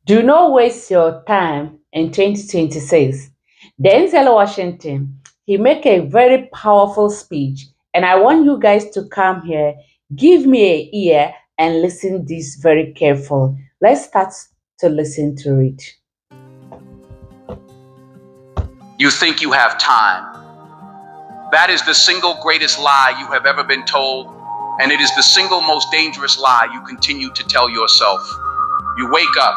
Do not waste your time in 2026. Denzel Washington, he make a very powerful speech, and I want you guys to come here, give me a ear, and listen this very careful. Let's start to listen to it. You think you have time. That is the single greatest lie you have ever been told, and it is the single most dangerous lie you continue to tell yourself. You wake up,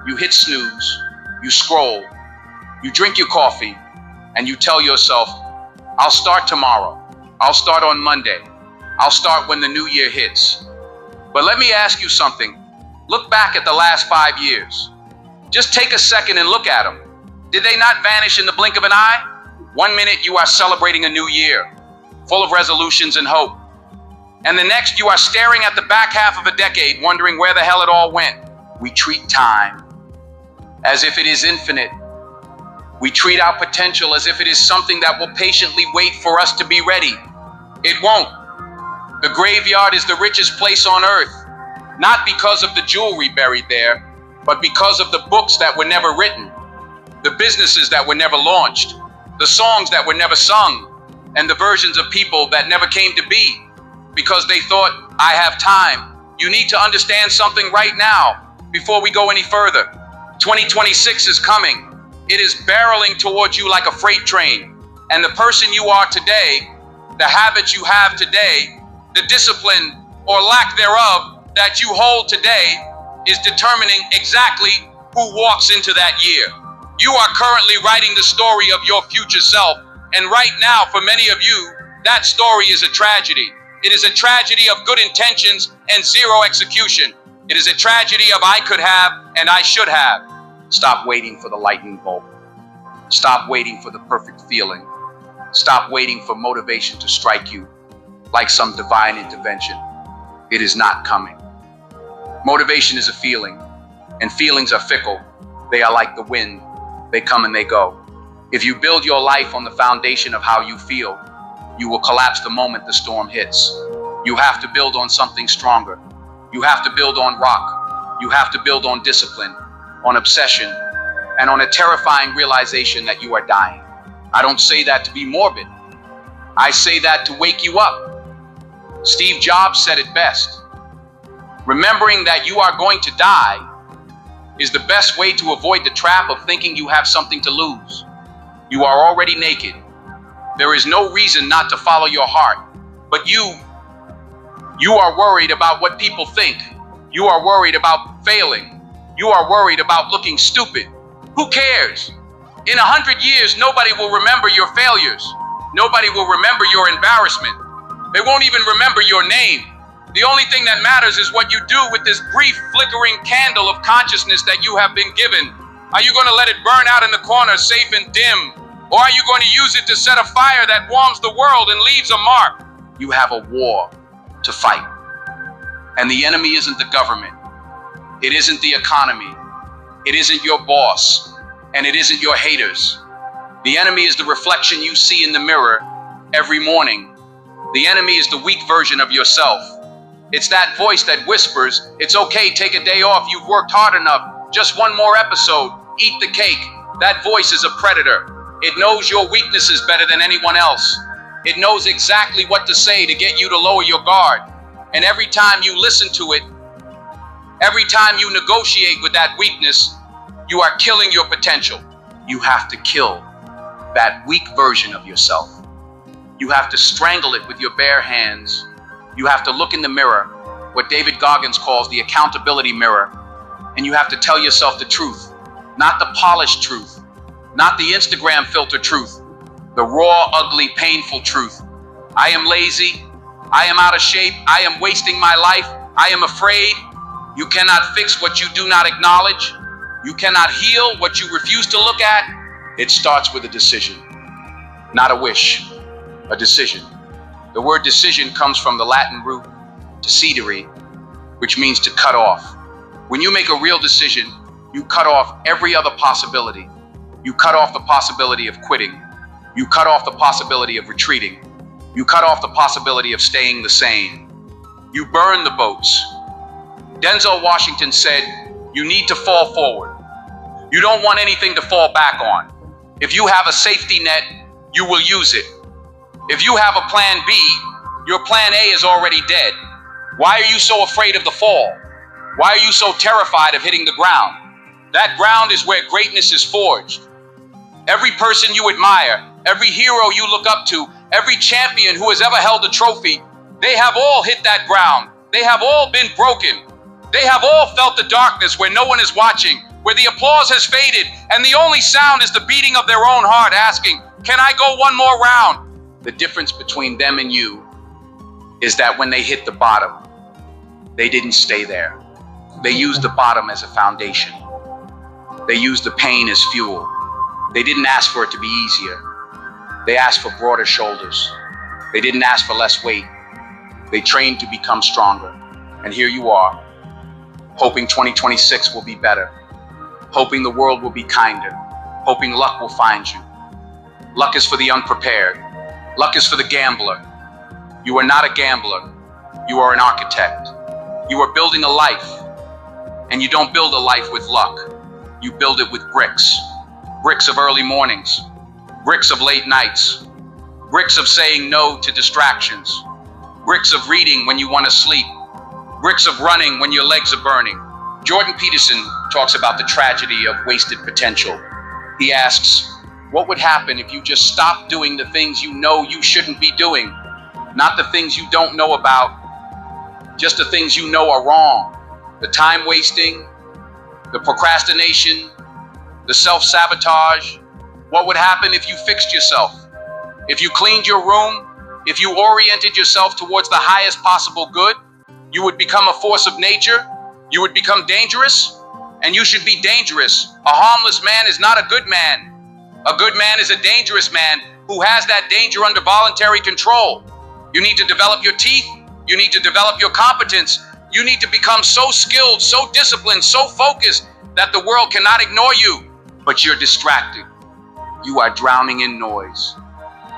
you hit snooze, you scroll, you drink your coffee, and you tell yourself, I'll start tomorrow, I'll start on Monday, I'll start when the new year hits. But let me ask you something. Look back at the last 5 years. Just take a second and look at them. Did they not vanish in the blink of an eye? 1 minute you are celebrating a new year, full of resolutions and hope. And the next you are staring at the back half of a decade, wondering where the hell it all went. We treat time as if it is infinite. We treat our potential as if it is something that will patiently wait for us to be ready. It won't. The graveyard is the richest place on earth, not because of the jewelry buried there, but because of the books that were never written, the businesses that were never launched, the songs that were never sung, and the versions of people that never came to be because they thought, I have time. You need to understand something right now before we go any further. 2026 is coming. It is barreling towards you like a freight train. And the person you are today, the habits you have today, the discipline or lack thereof that you hold today is determining exactly who walks into that year. You are currently writing the story of your future self. And right now, for many of you, that story is a tragedy. It is a tragedy of good intentions and zero execution. It is a tragedy of I could have and I should have. Stop waiting for the lightning bolt. Stop waiting for the perfect feeling. Stop waiting for motivation to strike you like some divine intervention. It is not coming. Motivation is a feeling, and feelings are fickle. They are like the wind. They come and they go. If you build your life on the foundation of how you feel, you will collapse the moment the storm hits. You have to build on something stronger. You have to build on rock. You have to build on discipline, on obsession, and on a terrifying realization that you are dying. I don't say that to be morbid. I say that to wake you up. Steve Jobs said it best. Remembering that you are going to die is the best way to avoid the trap of thinking you have something to lose. You are already naked. There is no reason not to follow your heart. But you are worried about what people think. You are worried about failing. You are worried about looking stupid. Who cares? In 100 years, nobody will remember your failures. Nobody will remember your embarrassment. They won't even remember your name. The only thing that matters is what you do with this brief flickering candle of consciousness that you have been given. Are you going to let it burn out in the corner, safe and dim? Or are you going to use it to set a fire that warms the world and leaves a mark? You have a war to fight. And the enemy isn't the government. It isn't the economy. It isn't your boss. And it isn't your haters. The enemy is the reflection you see in the mirror every morning. The enemy is the weak version of yourself. It's that voice that whispers, it's okay, take a day off, you've worked hard enough, just one more episode, eat the cake. That voice is a predator. It knows your weaknesses better than anyone else. It knows exactly what to say to get you to lower your guard. And every time you listen to it, every time you negotiate with that weakness, you are killing your potential. You have to kill that weak version of yourself. You have to strangle it with your bare hands. You have to look in the mirror, what David Goggins calls the accountability mirror, and you have to tell yourself the truth, not the polished truth, not the Instagram filter truth, the raw, ugly, painful truth. I am lazy. I am out of shape. I am wasting my life. I am afraid. You cannot fix what you do not acknowledge. You cannot heal what you refuse to look at. It starts with a decision, not a wish, a decision. The word decision comes from the Latin root decidere, which means to cut off. When you make a real decision, you cut off every other possibility. You cut off the possibility of quitting. You cut off the possibility of retreating. You cut off the possibility of staying the same. You burn the boats. Denzel Washington said, You need to fall forward. You don't want anything to fall back on. If you have a safety net, you will use it. If you have a plan B, your plan A is already dead. Why are you so afraid of the fall? Why are you so terrified of hitting the ground? That ground is where greatness is forged. Every person you admire, every hero you look up to, every champion who has ever held a trophy, they have all hit that ground. They have all been broken. They have all felt the darkness where no one is watching, where the applause has faded, and the only sound is the beating of their own heart asking, can I go one more round? The difference between them and you is that when they hit the bottom, they didn't stay there. They used the bottom as a foundation. They used the pain as fuel. They didn't ask for it to be easier. They asked for broader shoulders. They didn't ask for less weight. They trained to become stronger. And here you are, hoping 2026 will be better, hoping the world will be kinder, hoping luck will find you. Luck is for the unprepared. Luck is for the gambler. You are not a gambler. You are an architect. You are building a life. And you don't build a life with luck. You build it with bricks. Bricks of early mornings. Bricks of late nights. Bricks of saying no to distractions. Bricks of reading when you want to sleep. Bricks of running when your legs are burning. Jordan Peterson talks about the tragedy of wasted potential. He asks, what would happen if you just stopped doing the things you know you shouldn't be doing? Not the things you don't know about, just the things you know are wrong. The time wasting, the procrastination, the self-sabotage. What would happen if you fixed yourself? If you cleaned your room, if you oriented yourself towards the highest possible good, you would become a force of nature, you would become dangerous, and you should be dangerous. A harmless man is not a good man. A good man is a dangerous man who has that danger under voluntary control. You need to develop your teeth. You need to develop your competence. You need to become so skilled, so disciplined, so focused that the world cannot ignore you. But you're distracted. You are drowning in noise.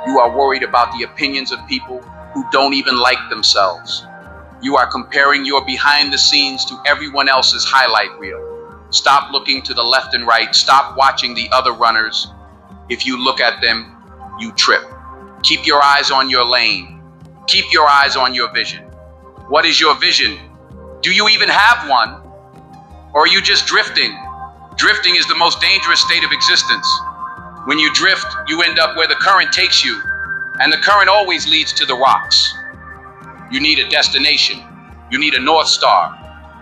You are worried about the opinions of people who don't even like themselves. You are comparing your behind the scenes to everyone else's highlight reel. Stop looking to the left and right. Stop watching the other runners. If you look at them, you trip. Keep your eyes on your lane. Keep your eyes on your vision. What is your vision? Do you even have one? Or are you just drifting? Drifting is the most dangerous state of existence. When you drift, you end up where the current takes you, and the current always leads to the rocks. You need a destination. You need a North Star.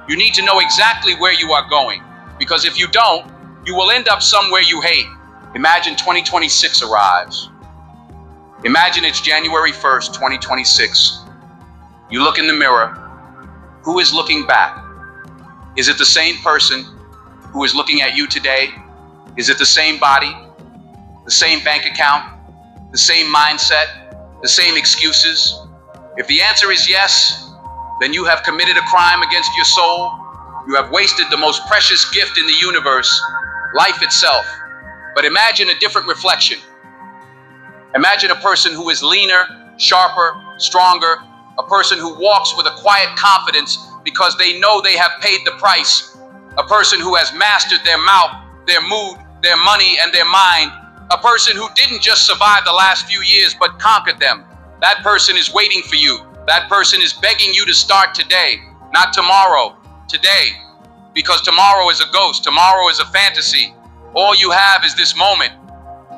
You need to know exactly where you are going, because if you don't, you will end up somewhere you hate. Imagine 2026 arrives. Imagine it's January 1st, 2026. You look in the mirror. Who is looking back? Is it the same person who is looking at you today? Is it the same body, the same bank account, the same mindset, the same excuses? If the answer is yes, then you have committed a crime against your soul. You have wasted the most precious gift in the universe, life itself. But imagine a different reflection. Imagine a person who is leaner, sharper, stronger, a person who walks with a quiet confidence because they know they have paid the price, a person who has mastered their mouth, their mood, their money, and their mind, a person who didn't just survive the last few years but conquered them. That person is waiting for you. That person is begging you to start today, not tomorrow, today, because tomorrow is a ghost, tomorrow is a fantasy. All you have is this moment,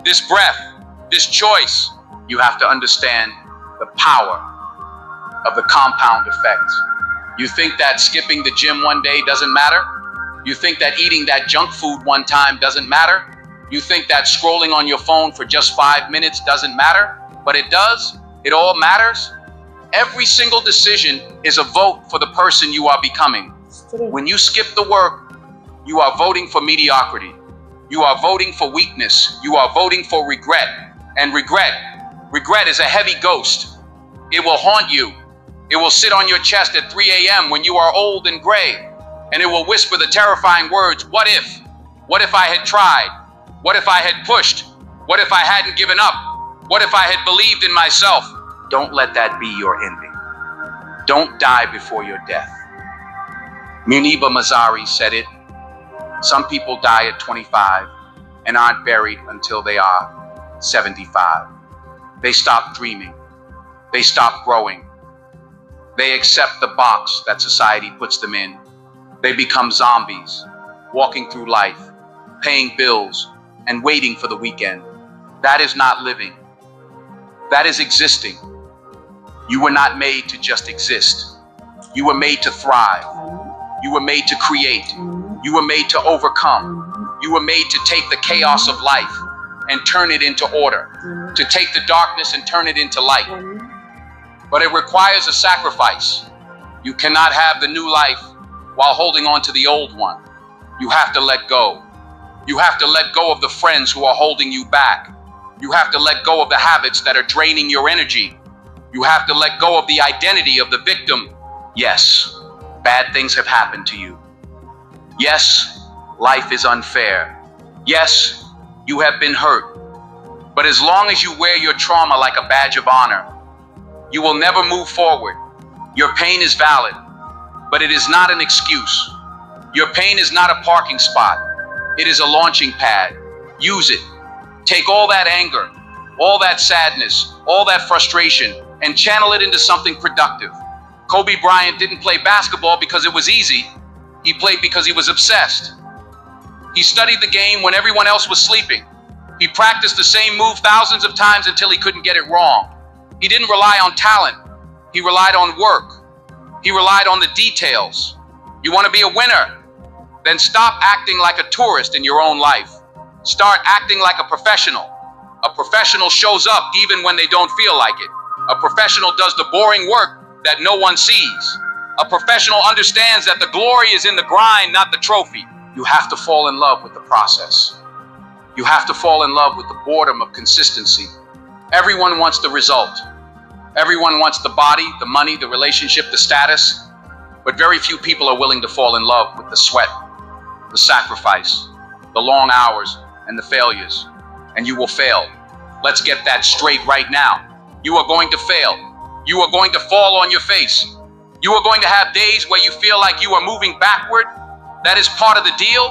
this breath, this choice. You have to understand the power of the compound effect. You think that skipping the gym one day doesn't matter? You think that eating that junk food one time doesn't matter? You think that scrolling on your phone for just 5 minutes doesn't matter? But it does. It all matters. Every single decision is a vote for the person you are becoming. When you skip the work, you are voting for mediocrity. You are voting for weakness. You are voting for regret. And regret is a heavy ghost. It will haunt you. It will sit on your chest at 3 a.m. when you are old and gray. And it will whisper the terrifying words, what if? What if I had tried? What if I had pushed? What if I hadn't given up? What if I had believed in myself? Don't let that be your ending. Don't die before your death. Muniba Mazari said it, Some people die at 25 and aren't buried until they are 75. They stop dreaming. They stop growing. They accept the box that society puts them in. They become zombies, walking through life, paying bills, and waiting for the weekend. That is not living. That is existing. You were not made to just exist. You were made to thrive. You were made to create. You were made to overcome. You were made to take the chaos of life and turn it into order, to take the darkness and turn it into light. But it requires a sacrifice. You cannot have the new life while holding on to the old one. You have to let go. You have to let go of the friends who are holding you back. You have to let go of the habits that are draining your energy. You have to let go of the identity of the victim. Yes, bad things have happened to you. Yes, life is unfair. Yes, you have been hurt. But as long as you wear your trauma like a badge of honor, you will never move forward. Your pain is valid, but it is not an excuse. Your pain is not a parking spot. It is a launching pad. Use it. Take all that anger, all that sadness, all that frustration, and channel it into something productive. Kobe Bryant didn't play basketball because it was easy. He played because he was obsessed. He studied the game when everyone else was sleeping. He practiced the same move thousands of times until he couldn't get it wrong. He didn't rely on talent. He relied on work. He relied on the details. You want to be a winner? Then stop acting like a tourist in your own life. Start acting like a professional. A professional shows up even when they don't feel like it. A professional does the boring work that no one sees. A professional understands that the glory is in the grind, not the trophy. You have to fall in love with the process. You have to fall in love with the boredom of consistency. Everyone wants the result. Everyone wants the body, the money, the relationship, the status. But very few people are willing to fall in love with the sweat, the sacrifice, the long hours, and the failures. And you will fail. Let's get that straight right now. You are going to fail. You are going to fall on your face. You are going to have days where you feel like you are moving backward. That is part of the deal.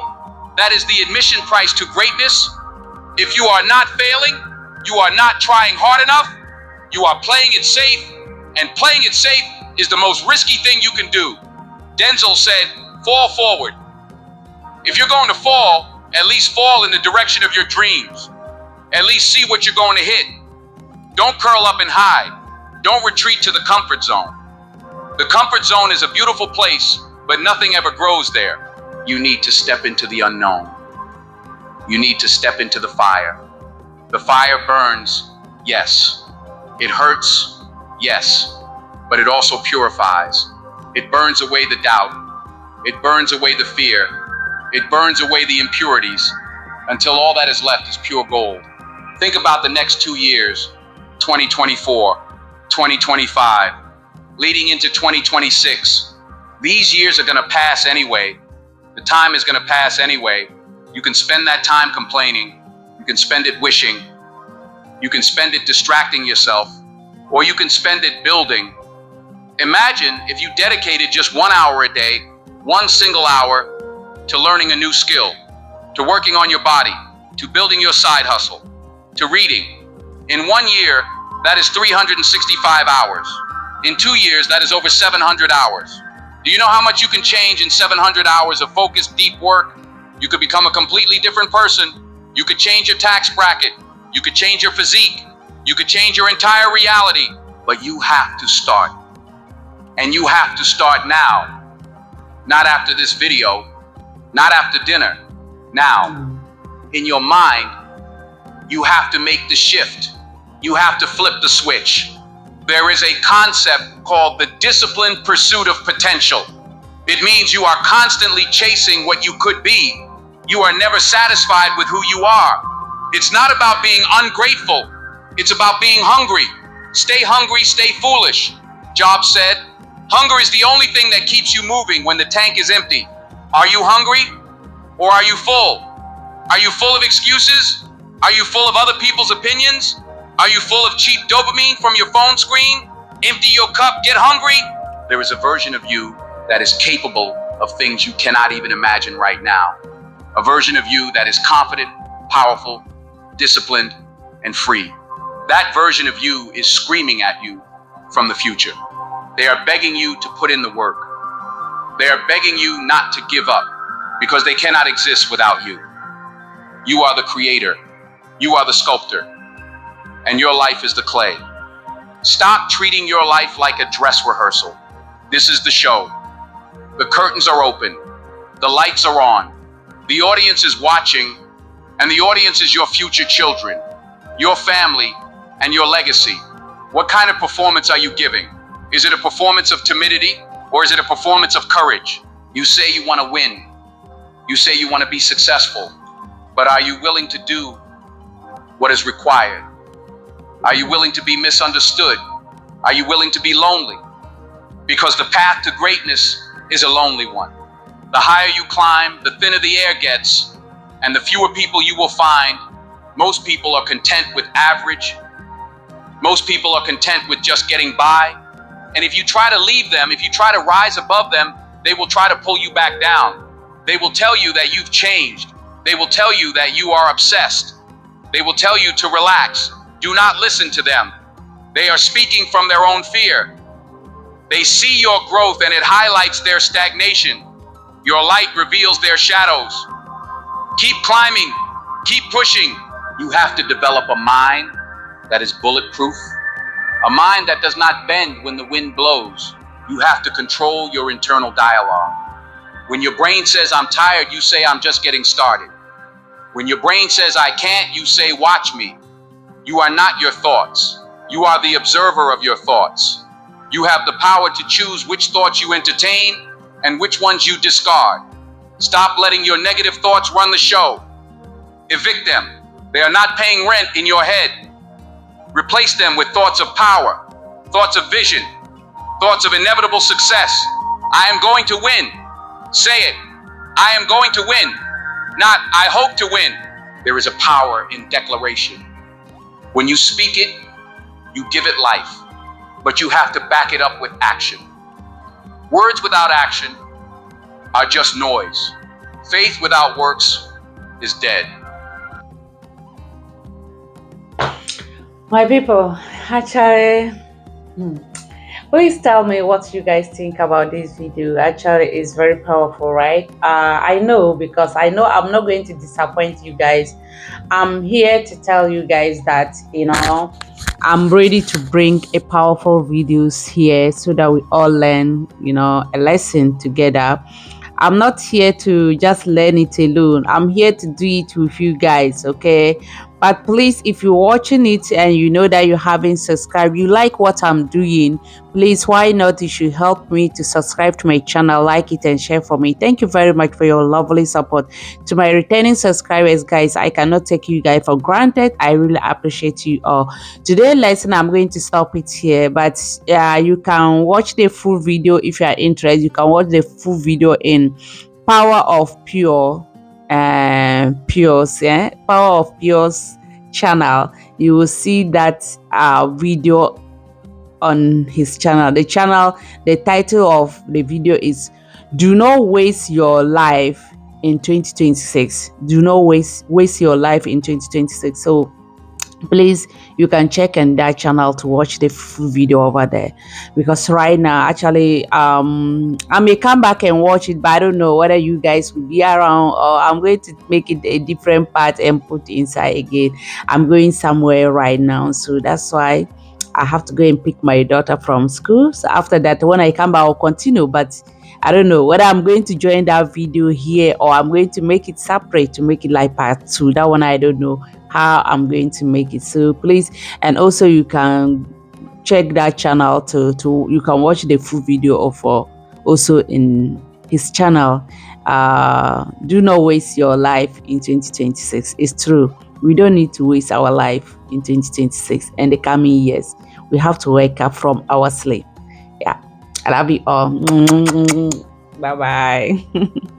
That is the admission price to greatness. If you are not failing, you are not trying hard enough. You are playing it safe, and playing it safe is the most risky thing you can do. Denzel said, fall forward. If you're going to fall, at least fall in the direction of your dreams. At least see what you're going to hit. Don't curl up and hide. Don't retreat to the comfort zone. The comfort zone is a beautiful place, but nothing ever grows there. You need to step into the unknown. You need to step into the fire. The fire burns, yes. It hurts, yes. But it also purifies. It burns away the doubt. It burns away the fear. It burns away the impurities until all that is left is pure gold. Think about the next 2 years, 2024, 2025, leading into 2026. These years are going to pass anyway. The time is going to pass anyway. You can spend that time complaining. You can spend it wishing. You can spend it distracting yourself, or you can spend it building. Imagine if you dedicated just 1 hour a day, one single hour, to learning a new skill, to working on your body, to building your side hustle, to reading. In 1 year, that is 365 hours. In 2 years, that is over 700 hours. Do you know how much you can change in 700 hours of focused, deep work? You could become a completely different person. You could change your tax bracket. You could change your physique. You could change your entire reality. But you have to start. And you have to start now. Not after this video. Not after dinner. Now. In your mind, you have to make the shift. You have to flip the switch. There is a concept called the disciplined pursuit of potential. It means you are constantly chasing what you could be. You are never satisfied with who you are. It's not about being ungrateful. It's about being hungry. Stay hungry, stay foolish. Jobs said, hunger is the only thing that keeps you moving when the tank is empty. Are you hungry or are you full? Are you full of excuses? Are you full of other people's opinions? Are you full of cheap dopamine from your phone screen? Empty your cup, get hungry. There is a version of you that is capable of things you cannot even imagine right now. A version of you that is confident, powerful, disciplined, and free. That version of you is screaming at you from the future. They are begging you to put in the work. They are begging you not to give up because they cannot exist without you. You are the creator. You are the sculptor. And your life is the clay. Stop treating your life like a dress rehearsal. This is the show. The curtains are open. The lights are on. The audience is watching, and the audience is your future children, your family, and your legacy. What kind of performance are you giving? Is it a performance of timidity, or is it a performance of courage? You say you want to win. You say you want to be successful, but are you willing to do what is required? Are you willing to be misunderstood? Are you willing to be lonely? Because the path to greatness is a lonely one. The higher you climb, the thinner the air gets, and the fewer people you will find. Most people are content with average. Most people are content with just getting by. And if you try to leave them, if you try to rise above them, they will try to pull you back down. They will tell you that you've changed. They will tell you that you are obsessed. They will tell you to relax. Do not listen to them. They are speaking from their own fear. They see your growth and it highlights their stagnation. Your light reveals their shadows. Keep climbing, keep pushing. You have to develop a mind that is bulletproof, a mind that does not bend when the wind blows. You have to control your internal dialogue. When your brain says, I'm tired, you say, I'm just getting started. When your brain says, I can't, you say, watch me. You are not your thoughts. You are the observer of your thoughts. You have the power to choose which thoughts you entertain and which ones you discard. Stop letting your negative thoughts run the show. Evict them. They are not paying rent in your head. Replace them with thoughts of power, thoughts of vision, thoughts of inevitable success. I am going to win. Say it. I am going to win. Not, I hope to win. There is a power in declaration. When you speak it, you give it life, but you have to back it up with action. Words without action are just noise. Faith without works is dead. My people, actually, please tell me what you guys think about this video. Actually, it's very powerful, right? I know, because I know I'm not going to disappoint you guys. I'm here to tell you guys that, I'm ready to bring a powerful videos here so that we all learn, a lesson together. I'm not here to just learn it alone. I'm here to do it with you guys, okay? But please, if you're watching it and you know that you haven't subscribed, you like what I'm doing, please, why not? You should help me to subscribe to my channel, like it and share for me. Thank you very much for your lovely support. To my returning subscribers, guys, I cannot take you guys for granted. I really appreciate you all. Today's lesson, I'm going to stop it here, but you can watch the full video if you are interested. You can watch the full video in Power of Pure Pure's Power of Pure's channel. You will see that video on his channel. The title of the video is "Do Not Waste Your Life in 2026." Do not waste your life in 2026. So please, you can check on that channel to watch the full video over there, because right now, actually, I may come back and watch it, but I don't know whether you guys will be around, or I'm going to make it a different part and put inside again. I'm going somewhere right now, so that's why I have to go and pick my daughter from school. So after that, when I come back, I'll continue, but I don't know whether I'm going to join that video here or I'm going to make it separate, to make it like part 2. That one, I don't know how I'm going to make it. So please, and also you can check that channel to you can watch the full video of also in his channel. Do not waste your life in 2026. It's true, we don't need to waste our life in 2026 and the coming years. We have to wake up from our sleep. Yeah, I love you all. Bye bye.